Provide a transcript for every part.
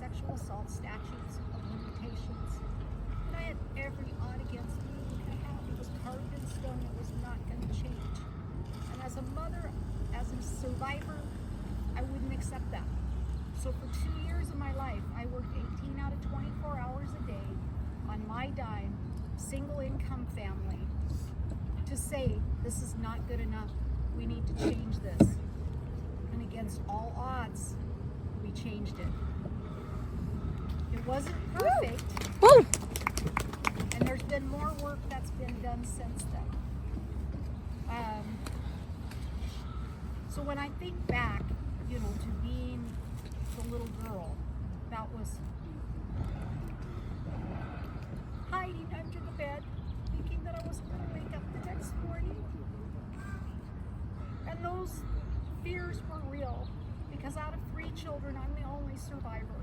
sexual assault statutes of limitations. And I had every odd against me you could have. It was carved in stone. It was not going to change. And as a mother, as a survivor, I wouldn't accept that. So for 2 years of my life, I worked 18 out of 24 hours a day on my dime, single income family, to say this is not good enough. We need to change this. And against all odds, we changed it. It wasn't perfect. Woo! And there's been more work that's been done since then. So when I think back, to being the little girl that was hiding under the bed, thinking that I wasn't going to wake up the next morning. And those fears were real, because out of 3 children, I'm the only survivor.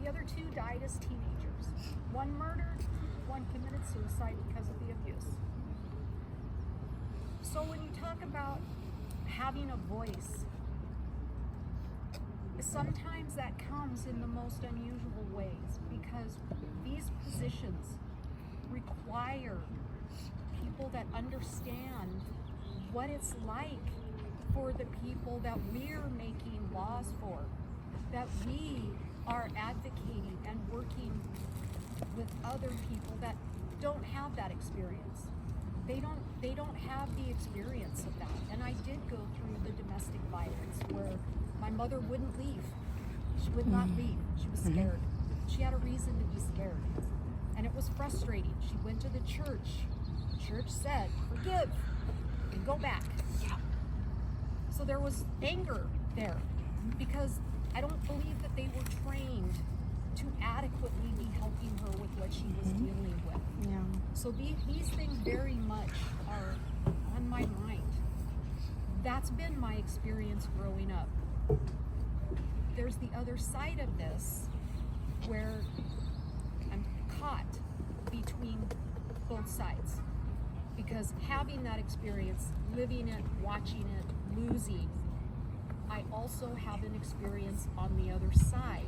The other 2 died as teenagers. 1 murdered, 1 committed suicide because of the abuse. So when you talk about having a voice, sometimes that comes in the most unusual ways, because these positions require people that understand what it's like for the people that we're making laws for, that we are advocating and working with other people that don't have that experience. They don't have the experience of that. And I did go through the domestic violence where my mother wouldn't leave. She would not leave. She was scared. She had a reason to be scared. And it was frustrating. She went to the church. Church said, forgive and go back. Yeah. So there was anger there, because I don't believe that they were trained to adequately be helping her with what she was dealing with. Yeah. So these things very much are on my mind. That's been my experience growing up. There's the other side of this, where I'm caught between both sides. Because having that experience, living it, watching it, losing, I also have an experience on the other side.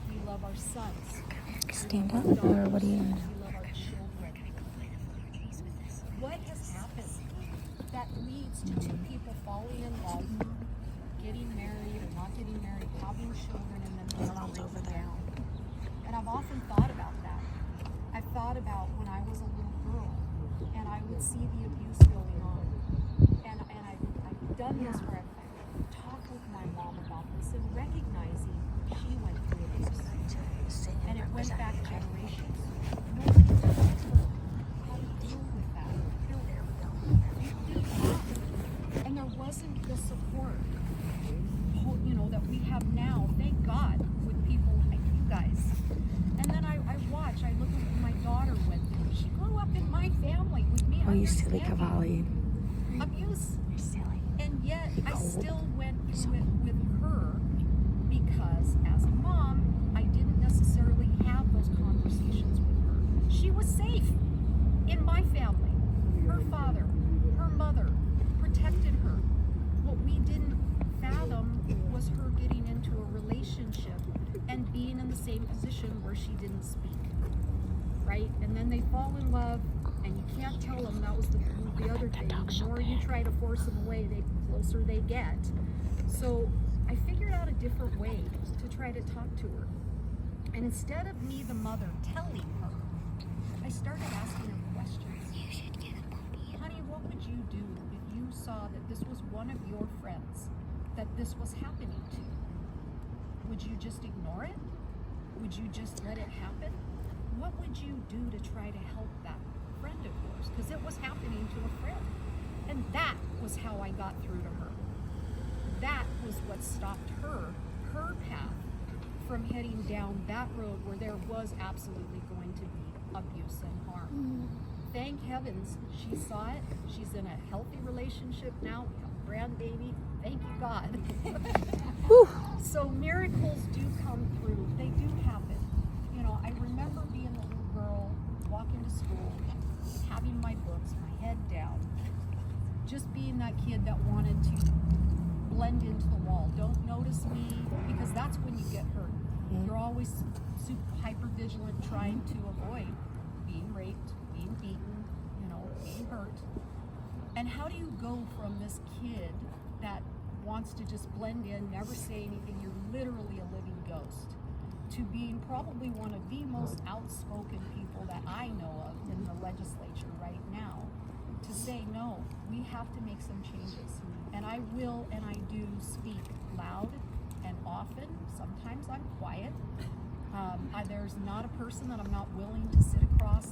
We love our sons. Stand up, or what do you? We love our children. What has happened that leads to 2 people falling in love, getting married or not getting married, having children, and then breaking down? And I've often thought about that. I've thought about when I was a little girl and I would see the abuse going on. And I've done this where I've talked with my mom about this and recognizing she went through abuse. And it went back generations. Nobody knows how to deal with that. And there wasn't the support, that we have now, thank God, with people like you guys. And then I look at what my daughter went through. She grew up in my family with me. Oh, you silly Cavalli. Abuse. You're silly. And yet I still went through it with her, because as a mom, I didn't necessarily have those conversations with her. She was safe in my family. Her father, her mother protected her. What we didn't fathom was her getting into a relationship and being in the same position where she didn't speak. Right? And then they fall in love, and you can't tell them. That was the other thing. The more you try to force them away, the closer they get. So I figured out a different way to try to talk to her. And instead of me, the mother, telling her, I started asking her questions. You should get a puppy. Honey, what would you do if you saw that this was one of your friends, that this was happening to? Would you just ignore it? Would you just let it happen? What would you do to try to help that friend of yours? Because it was happening to a friend. And that was how I got through to her. That was what stopped her path from heading down that road where there was absolutely going to be abuse and harm. Thank heavens she saw it. She's in a healthy relationship now. We have a grandbaby. Thank you, God. So miracles do come through. They do happen. I remember being a little girl, walking to school, having my books, my head down, just being that kid that wanted to blend into the wall. Don't notice me, because that's when you get hurt. You're always super hyper vigilant, trying to avoid being raped, being beaten, being hurt. And how do you go from this kid that wants to just blend in, never say anything, you're literally a living ghost, to being probably one of the most outspoken people that I know of in the legislature right now, to say, no, we have to make some changes. And I will and I do speak loud and often. Sometimes I'm quiet. There's not a person that I'm not willing to sit across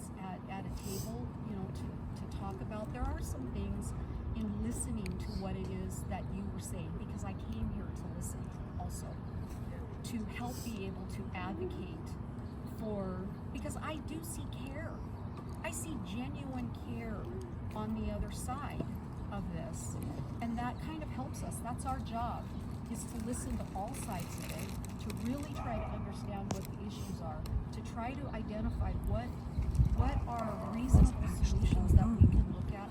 at a table, to talk about. There are some things in listening to what it is that you were saying, because I came here to listen also, to help be able to advocate for, because I do see care. I see genuine care on the other side of this, and that kind of helps us. That's our job, is to listen to all sides of it, to really try to understand what the issues are, to try to identify what are reasonable solutions that we can look at.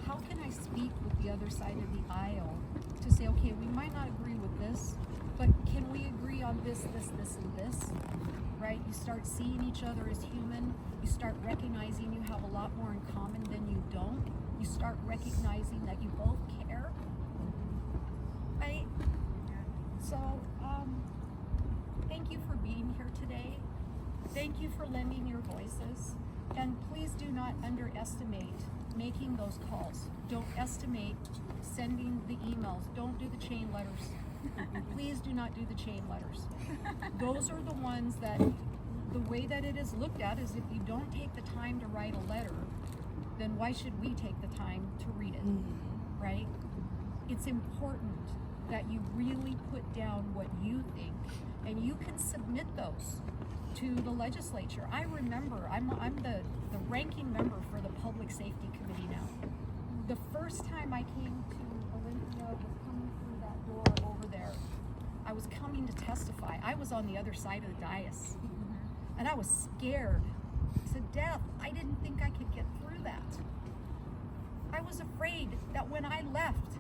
How can I speak with the other side of the aisle to say, okay, we might not agree with this, but can we agree on this, and this, right? You start seeing each other as human. You start recognizing you have a lot more in common than you don't. You start recognizing that you both care, right? So, thank you for being here today. Thank you for lending your voices. And please do not underestimate making those calls. Don't estimate sending the emails. Don't do the chain letters. Please do not do the chain letters. Those are the ones that, the way that it is looked at is, if you don't take the time to write a letter, then why should we take the time to read it, right? It's important that you really put down what you think, and you can submit those to the legislature. I remember, I'm the ranking member for the Public Safety Committee now. The first time I came to Olympia, was coming through that door over there. I was coming to testify. I was on the other side of the dais, and I was scared to death. I didn't think I could get through that. I was afraid that when I left,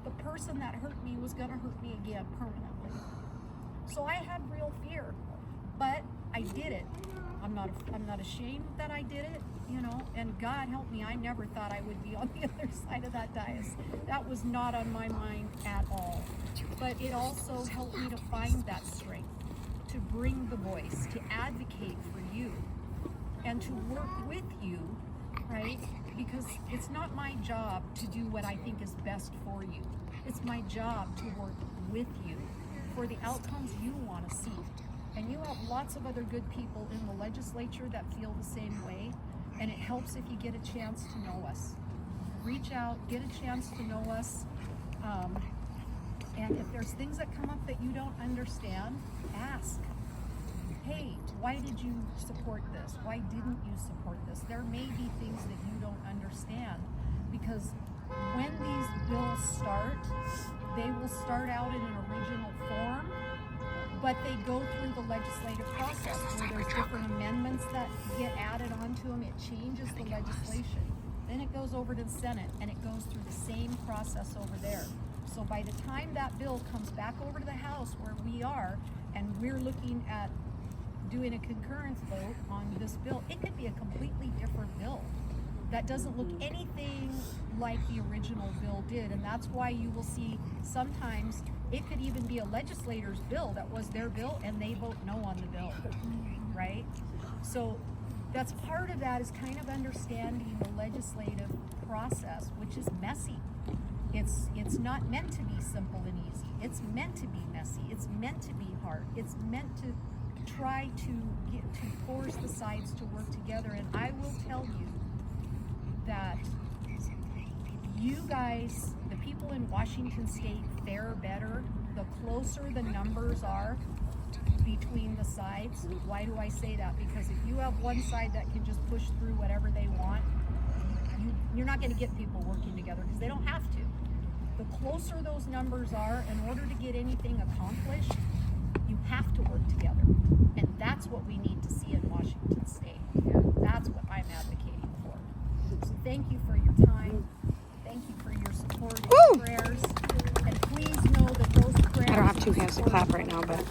the person that hurt me was gonna hurt me again permanently. So I had real fear, but I did it. I'm not ashamed that I did it, and God help me, I never thought I would be on the other side of that dais. That was not on my mind at all. But it also helped me to find that strength, to bring the voice, to advocate for you, and to work with you, right? Because it's not my job to do what I think is best for you. It's my job to work with you for the outcomes you want to see. And you have lots of other good people in the legislature that feel the same way, and it helps if you get a chance to know us. Reach out, get a chance to know us, and if there's things that come up that you don't understand, ask. Hey, why did you support this? Why didn't you support this? There may be things that you don't understand, because when these bills start, they will start out in an original form, but they go through the legislative process where there's different amendments that get added onto them. It changes the legislation. Then it goes over to the Senate, and it goes through the same process over there. So by the time that bill comes back over to the House where we are, and we're looking at doing a concurrence vote on this bill, it could be a completely different bill that doesn't look anything like the original bill did. And that's why you will see sometimes it could even be a legislator's bill that was their bill, and they vote no on the bill, right? So that's part of that, is kind of understanding the legislative process, which is messy. It's not meant to be simple and easy. It's meant to be messy. It's meant to be hard. It's meant to try to force the sides to work together. And I will tell you that you guys, the people in Washington State, fare better the closer the numbers are between the sides. Why do I say that? Because if you have one side that can just push through whatever they want, you're not going to get people working together, because they don't have to. The closer those numbers are, in order to get anything accomplished, you have to work together. And that's what we need to see in Washington State. That's what I'm advocating for. So thank you for your time. Thank you for your support and your prayers. And please know that those prayers... I don't have two hands to clap right now, but